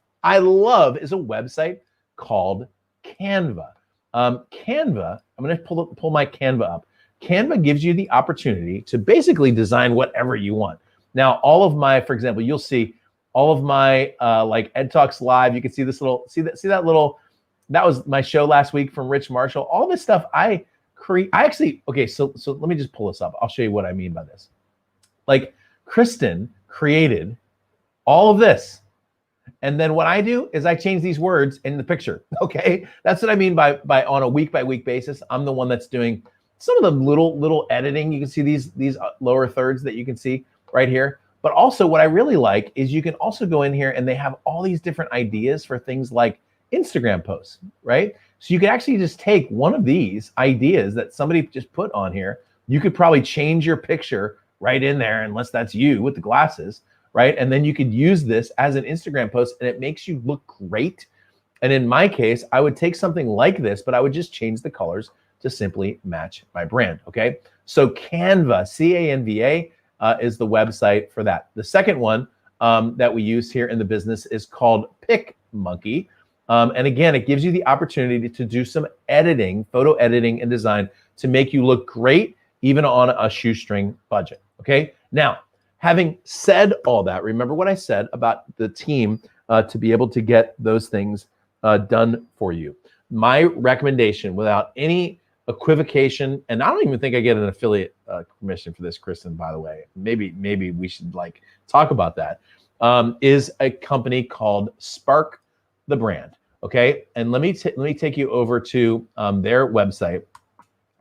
is a website called Canva. Canva, I'm going to pull my Canva up. Canva gives you the opportunity to basically design whatever you want. Now, all of my, for example, you'll see all of my like EdTalks Live. You can see this little, that was my show last week from Rich Marshall. All this stuff I actually, okay, so let me just pull this up. I'll show you what I mean by this. Like Kristen created all of this. And then what I do is I change these words in the picture. Okay, that's what I mean by on a week by week basis. I'm the one that's doing some of the little editing. You can see these lower thirds that you can see right here. But also what I really like is you can also go in here and they have all these different ideas for things like Instagram posts, right? So you could actually just take one of these ideas that somebody just put on here. You could probably change your picture right in there, unless that's you with the glasses, right? And then you could use this as an Instagram post and it makes you look great. And in my case, I would take something like this, but I would just change the colors to simply match my brand, okay? So Canva, C-A-N-V-A, is the website for that. The second one that we use here in the business is called PicMonkey. And again, it gives you the opportunity to do some editing, photo editing and design to make you look great, even on a shoestring budget, okay? Now, having said all that, remember what I said about the team to be able to get those things done for you. My recommendation, without any equivocation, and I don't even think I get an affiliate commission for this, Kristen, by the way. Maybe we should like talk about that. Is a company called Spark the Brand. Okay, and let me take you over to their website.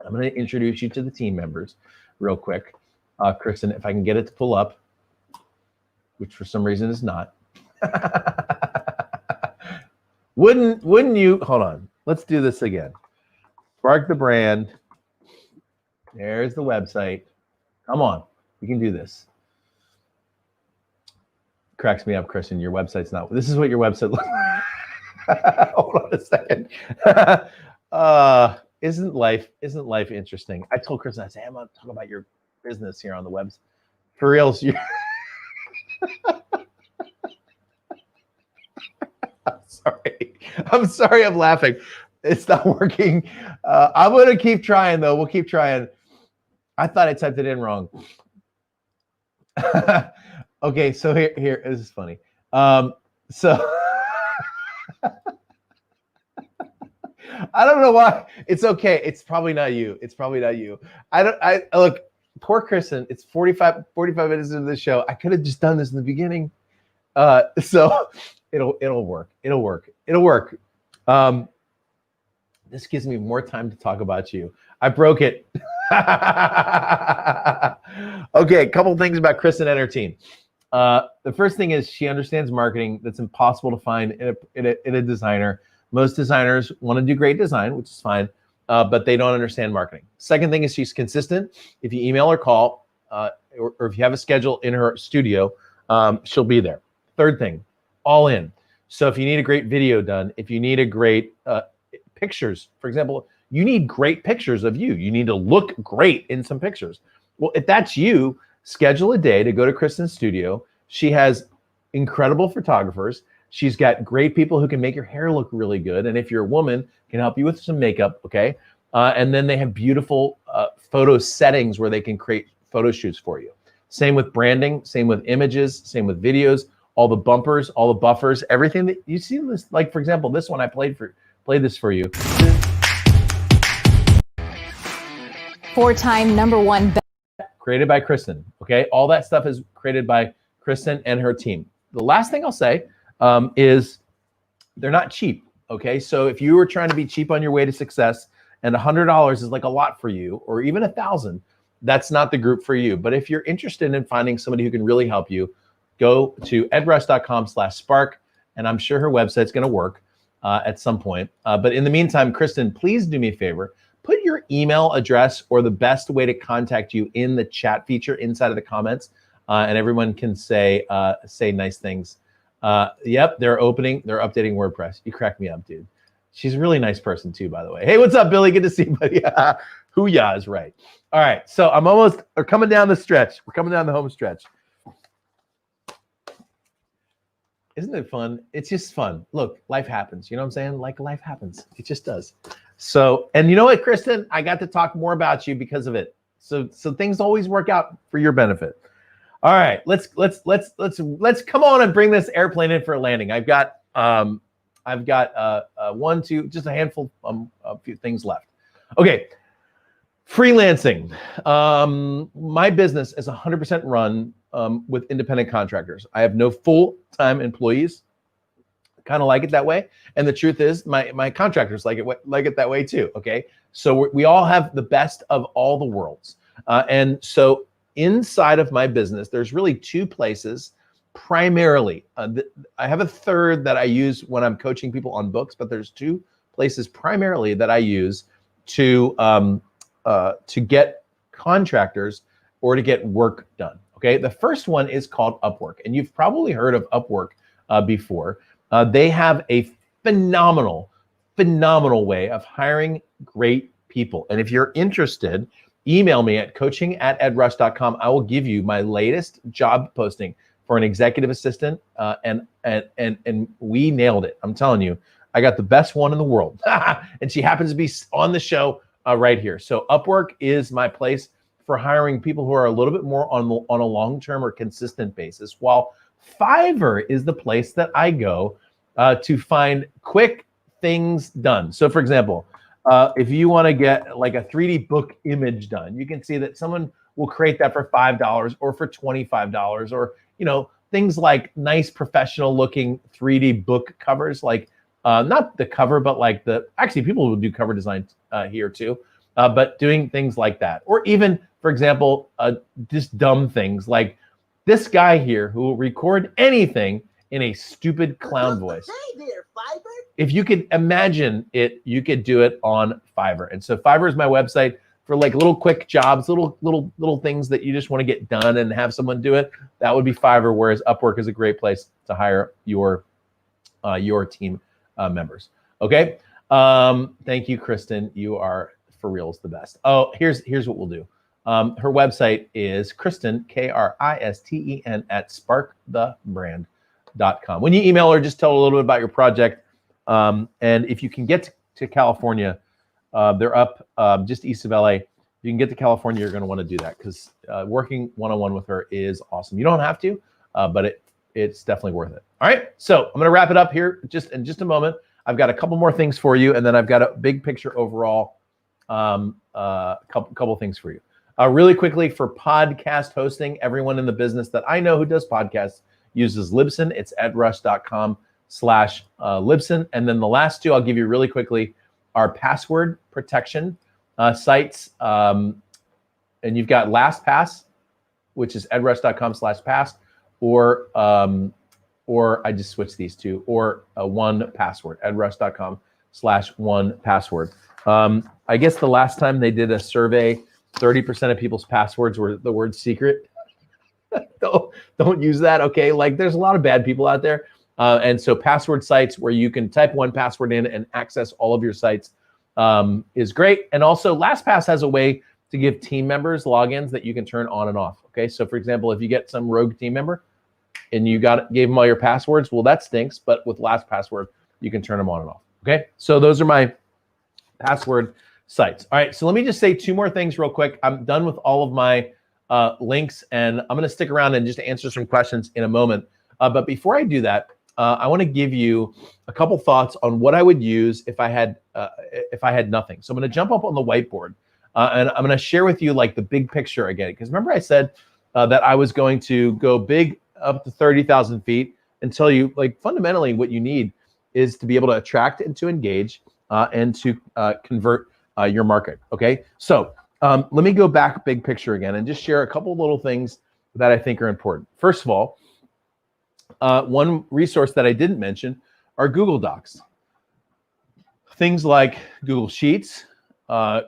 I'm going to introduce you to the team members real quick. Kristen, if I can get it to pull up, which for some reason is not. Wouldn't you? Hold on. Let's do this again. Spark the Brand. There's the website. Come on, we can do this. Cracks me up, Kristen. Your website's not. This is what your website looks like. Hold on a second. Isn't life interesting? I told Kristen, I said, I'm going to talk about your business here on the website. For reals, I'm sorry I'm laughing. It's not working. I'm going to keep trying, though. We'll keep trying. I thought I typed it in wrong. Okay, so here, this is funny. So I don't know why. It's okay. It's probably not you. It's probably not you. I look, poor Kristen. It's 45 minutes into the show. I could have just done this in the beginning. So it'll work. It'll work. This gives me more time to talk about you. I broke it. Okay, a couple things about Kristen and her team. The first thing is she understands marketing. That's impossible to find in a designer. Most designers want to do great design, which is fine, but they don't understand marketing. Second thing is she's consistent. If you email or call, or if you have a schedule in her studio, she'll be there. Third thing, all in. So if you need a great video done, if you need a great pictures, for example, you need great pictures of you. You need to look great in some pictures. Well, if that's you, schedule a day to go to Kristen's studio. She has incredible photographers. She's got great people who can make your hair look really good. And if you're a woman, can help you with some makeup, okay? And then they have beautiful photo settings where they can create photo shoots for you. Same with branding, same with images, same with videos, all the bumpers, all the buffers, everything that you see this, like for example, this one I played this for you. 4-time #1 created by Kristen, okay? All that stuff is created by Kristen and her team. The last thing I'll say is they're not cheap, okay? So if you were trying to be cheap on your way to success and $100 is like a lot for you, or even $1,000, that's not the group for you. But if you're interested in finding somebody who can really help you, go to edrush.com/spark, and I'm sure her website's gonna work at some point. But in the meantime, Kristen, please do me a favor. Put your email address or the best way to contact you in the chat feature inside of the comments, and everyone can say nice things. Yep, they're updating WordPress. You crack me up, dude. She's a really nice person too, by the way. Hey, what's up, Billy? Good to see you, buddy. Hoo-yah is right. All right, so we're coming down the stretch. We're coming down the home stretch. Isn't it fun? It's just fun. Look, life happens. You know what I'm saying? Like life happens. It just does. So, and you know what, Kristen? I got to talk more about you because of it. So things always work out for your benefit. All right, let's come on and bring this airplane in for a landing. I've got one, two, just a handful, a few things left. Okay, freelancing. My business is 100% run with independent contractors. I have no full-time employees. Kind of like it that way, and the truth is, my contractors like it that way too. Okay, so we all have the best of all the worlds, and so inside of my business, there's really two places primarily. I have a third that I use when I'm coaching people on books, but there's two places primarily that I use to get contractors or to get work done. Okay, the first one is called Upwork, and you've probably heard of Upwork before. They have a phenomenal way of hiring great people. And if you're interested, email me at coaching@edrush.com. I will give you my latest job posting for an executive assistant, and we nailed it. I'm telling you, I got the best one in the world, and she happens to be on the show right here. So Upwork is my place for hiring people who are a little bit more on a long-term or consistent basis, while Fiverr is the place that I go to find quick things done. So for example, if you want to get like a 3D book image done, you can see that someone will create that for $5 or for $25, or things like nice professional looking 3D book covers, like not the cover, but like actually people will do cover design here too, but doing things like that. Or even, for example, just dumb things like this guy here who will record anything in a stupid clown voice. Hey there, Fiverr. If you could imagine it, you could do it on Fiverr. And so Fiverr is my website for like little quick jobs, little things that you just want to get done and have someone do it. That would be Fiverr, whereas Upwork is a great place to hire your team members. Okay. Thank you, Kristen. You are for reals the best. Oh, here's what we'll do. Her website is Kristen, Kristen, at sparkthebrand.com. When you email her, just tell her a little bit about your project. And if you can get to California, they're up just east of LA. You you can get to California, you're going to want to do that because working one-on-one with her is awesome. You don't have to, but it's definitely worth it. All right, so I'm going to wrap it up here in just a moment. I've got a couple more things for you, and then I've got a big picture overall, couple things for you. Really quickly, for podcast hosting, everyone in the business that I know who does podcasts uses Libsyn. It's edrush.com/Libsyn. And then the last two I'll give you really quickly are password protection sites. And you've got LastPass, which is edrush.com/pass, or I just switched these two, or 1Password, edrush.com/1Password. I guess the last time they did a survey, 30% of people's passwords were the word secret. Don't use that, okay? Like, there's a lot of bad people out there. And so password sites where you can type 1Password in and access all of your sites is great. And also LastPass has a way to give team members logins that you can turn on and off, okay? So for example, if you get some rogue team member and you gave them all your passwords, well, that stinks, but with LastPassword, you can turn them on and off, okay? So those are my password sites. All right, so let me just say two more things real quick. I'm done with all of my links, and I'm gonna stick around and just answer some questions in a moment. But before I do that, I wanna give you a couple thoughts on what I would use if I had nothing. So I'm gonna jump up on the whiteboard, and I'm gonna share with you like the big picture again. Because remember I said that I was going to go big up to 30,000 feet and tell you, like, fundamentally what you need is to be able to attract and to engage and to convert your market, okay? So let me go back big picture again and just share a couple little things that I think are important. First of all, one resource that I didn't mention are Google Docs. Things like Google Sheets,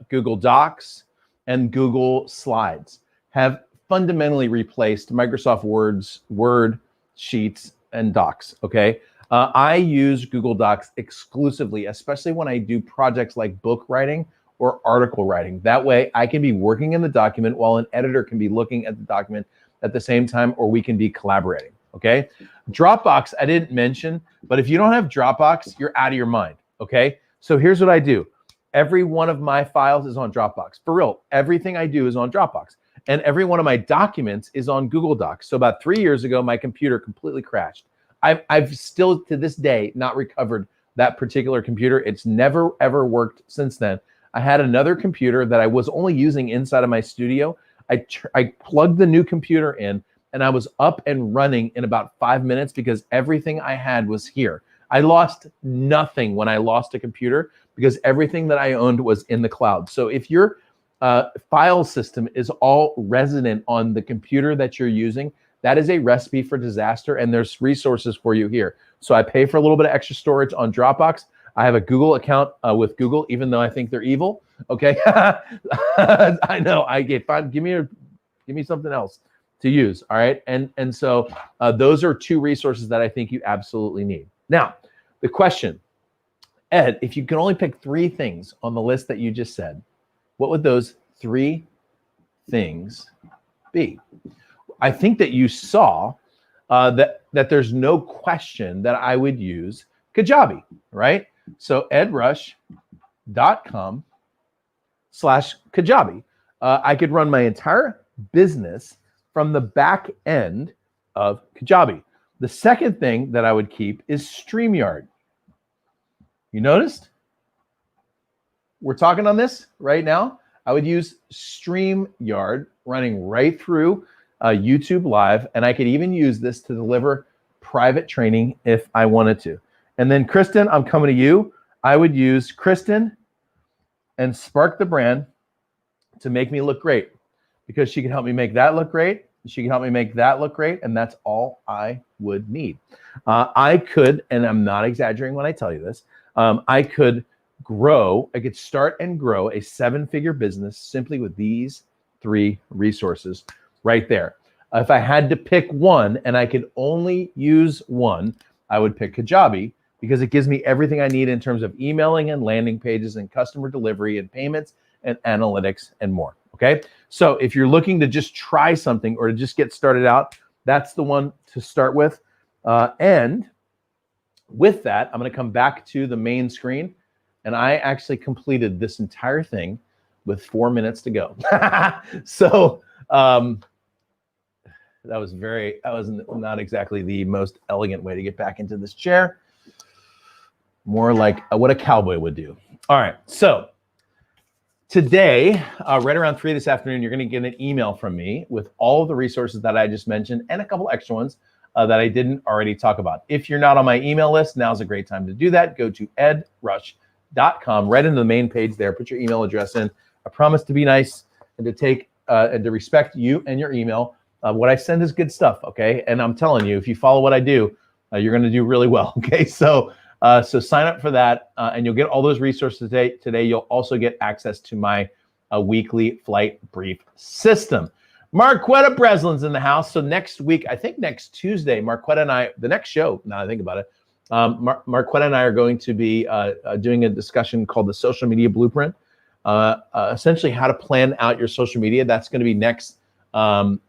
Google Docs, and Google Slides have fundamentally replaced Microsoft Word, Sheets, and Docs, okay? I use Google Docs exclusively, especially when I do projects like book writing or article writing. That way I can be working in the document while an editor can be looking at the document at the same time, or we can be collaborating, okay? Dropbox, I didn't mention, but if you don't have Dropbox, you're out of your mind, okay? So here's what I do. Every one of my files is on Dropbox. For real, everything I do is on Dropbox. And every one of my documents is on Google Docs. So about 3 years ago, my computer completely crashed. I've still, to this day, not recovered that particular computer. It's never, ever worked since then. I had another computer that I was only using inside of my studio. I plugged the new computer in, and I was up and running in about 5 minutes because everything I had was here. I lost nothing when I lost a computer because everything that I owned was in the cloud. So if your file system is all resident on the computer that you're using, that is a recipe for disaster, and there's resources for you here. So I pay for a little bit of extra storage on Dropbox. I have a Google account with Google, even though I think they're evil. Okay, I know. Fine. Give me something else to use. All right, and so those are two resources that I think you absolutely need. Now, the question, Ed, if you could only pick 3 things on the list that you just said, what would those 3 things be? I think that you saw that there's no question that I would use Kajabi, right? So edrush.com/Kajabi. I could run my entire business from the back end of Kajabi. The second thing that I would keep is StreamYard. You noticed? We're talking on this right now. I would use StreamYard running right through YouTube Live, and I could even use this to deliver private training if I wanted to. And then Kristen, I'm coming to you. I would use Kristen and Spark the Brand to make me look great, because she can help me make that look great. She can help me make that look great, and that's all I would need. I could, and I'm not exaggerating when I tell you this, I could start and grow a 7-figure business simply with these 3 resources right there. If I had to pick one and I could only use one, I would pick Kajabi, because it gives me everything I need in terms of emailing and landing pages and customer delivery and payments and analytics and more, okay? So if you're looking to just try something or to just get started out, that's the one to start with. And with that, I'm gonna come back to the main screen, and I actually completed this entire thing with 4 minutes to go. So that was not exactly the most elegant way to get back into this chair. More like what a cowboy would do. All right, so today, right around 3 this afternoon, you're going to get an email from me with all of the resources that I just mentioned and a couple extra ones that I didn't already talk about. If you're not on my email list, now's a great time to do that. Go to edrush.com, right into the main page there. Put your email address in. I promise to be nice and to take and to respect you and your email. What I send is good stuff, okay? And I'm telling you, if you follow what I do, you're going to do really well, okay? So sign up for that, and you'll get all those resources today. Today, you'll also get access to my weekly flight brief system. Marquetta Breslin's in the house. So next week, I think next Tuesday, Marquetta and I, the next show, now I think about it, Marquetta and I are going to be doing a discussion called the Social Media Blueprint, essentially how to plan out your social media. That's going to be next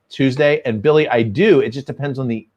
Tuesday. And Billy, it just depends on the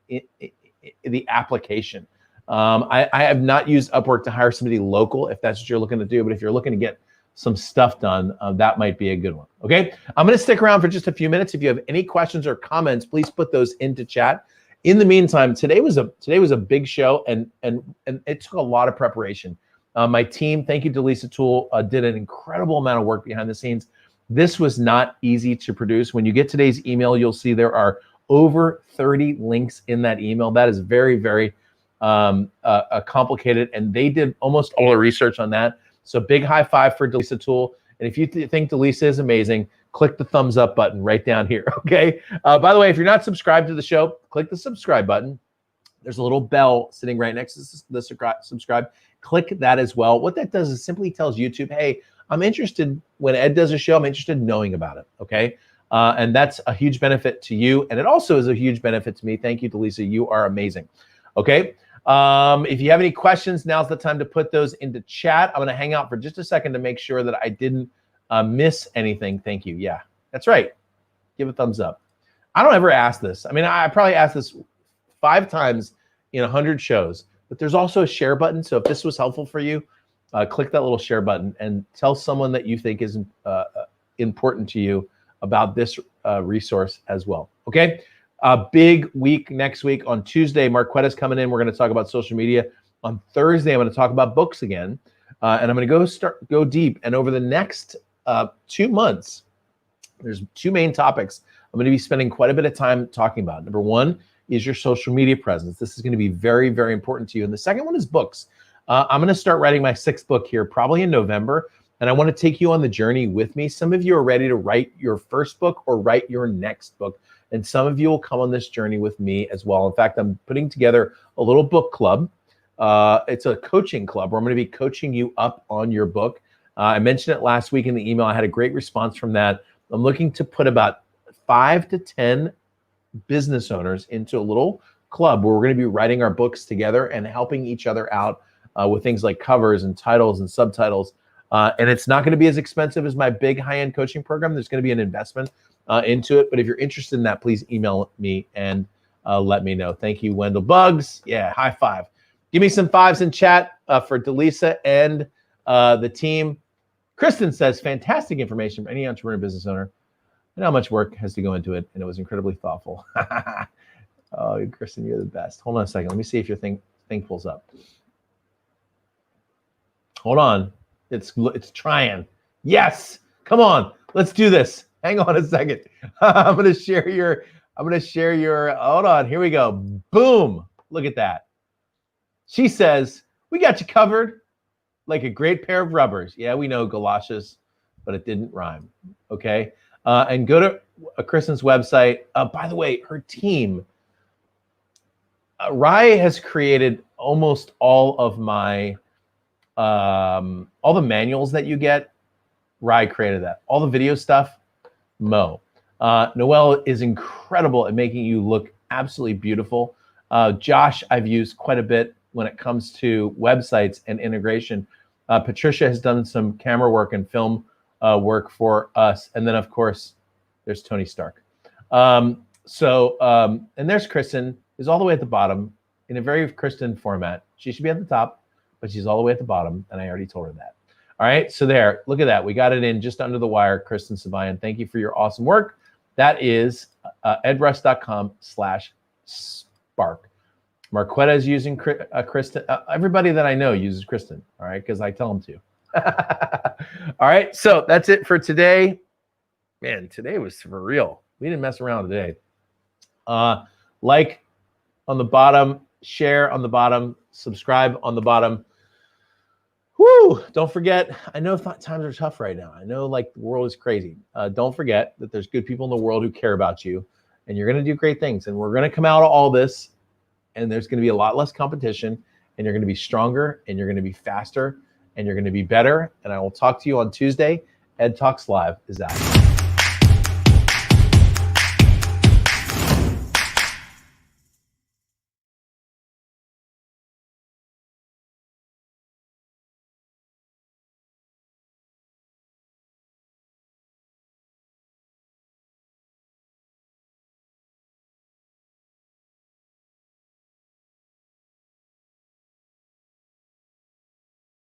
application. I have not used Upwork to hire somebody local if that's what you're looking to do, but if you're looking to get some stuff done, that might be a good one. Okay, I'm going to stick around for just a few minutes. If you have any questions or comments, please put those into chat. In the meantime, today was a big show, and it took a lot of preparation. My team, thank you to Lisa Toole, did an incredible amount of work behind the scenes. This was not easy to produce. When you get today's email, you'll see there are over 30 links in that email. That is very, very complicated, and they did almost all the research on that. So big high five for Delisa Toole. And if you think Delisa is amazing, click the thumbs up button right down here, okay? By the way, if you're not subscribed to the show, click the subscribe button. There's a little bell sitting right next to the subscribe. Click that as well. What that does is simply tells YouTube, hey, I'm interested, when Ed does a show, I'm interested in knowing about it, okay? And that's a huge benefit to you. And it also is a huge benefit to me. Thank you, Delisa. You are amazing, okay? If you have any questions, now's the time to put those into chat. I'm going to hang out for just a second to make sure that I didn't miss anything. Thank you. Yeah, that's right. Give a thumbs up. I don't ever ask this. I mean, I probably asked this 5 times in 100 shows, but there's also a share button. So if this was helpful for you, click that little share button and tell someone that you think is important to you about this resource as well. Okay. A big week next week. On Tuesday, Marquetta's coming in. We're going to talk about social media. On Thursday, I'm going to talk about books again, and I'm going to go deep. And over the next 2 months, there's 2 main topics I'm going to be spending quite a bit of time talking about. Number 1 is your social media presence. This is going to be very, very important to you. And the second one is books. I'm going to start writing my 6th book here, probably in November, and I want to take you on the journey with me. Some of you are ready to write your first book or write your next book. And some of you will come on this journey with me as well. In fact, I'm putting together a little book club. It's a coaching club where I'm going to be coaching you up on your book. I mentioned it last week in the email. I had a great response from that. I'm looking to put about 5 to 10 business owners into a little club where we're going to be writing our books together and helping each other out with things like covers and titles and subtitles. And it's not going to be as expensive as my big high-end coaching program. There's going to be an investment into it. But if you're interested in that, please email me and let me know. Thank you, Wendell Bugs. Yeah, high five. Give me some 5s in chat for Delisa and the team. Kristen says, fantastic information for any entrepreneur business owner. And how much work has to go into it. And it was incredibly thoughtful. Oh, Kristen, you're the best. Hold on a second. Let me see if your thing pulls up. Hold on. It's trying. Yes. Come on. Let's do this. Hang on a second. I'm going to share your, hold on. Here we go. Boom. Look at that. She says, we got you covered like a great pair of rubbers. Yeah, we know galoshes, but it didn't rhyme. Okay. And go to Kristen's website. By the way, her team, Rye has created almost all of my, all the manuals that you get. Rye created that. All the video stuff, Mo. Noelle is incredible at making you look absolutely beautiful. Josh, I've used quite a bit when it comes to websites and integration. Patricia has done some camera work and film work for us. And then, of course, there's Tony Stark. And there's Kristen, who's all the way at the bottom in a very Kristen format. She should be at the top, but she's all the way at the bottom, and I already told her that. All right, so there, look at that. We got it in just under the wire. Kristen Sabayan, thank you for your awesome work. That is edrush.com/spark. Marquetta is using Kristen. Everybody that I know uses Kristen, all right, because I tell them to. All right, so that's it for today. Man, today was for real. We didn't mess around today. Like on the bottom, share on the bottom, subscribe on the bottom. Woo! Don't forget, I know times are tough right now. I know like the world is crazy. Don't forget that there's good people in the world who care about you, and you're going to do great things. And we're going to come out of all this, and there's going to be a lot less competition, and you're going to be stronger, and you're going to be faster, and you're going to be better. And I will talk to you on Tuesday. EdTalks Live is out.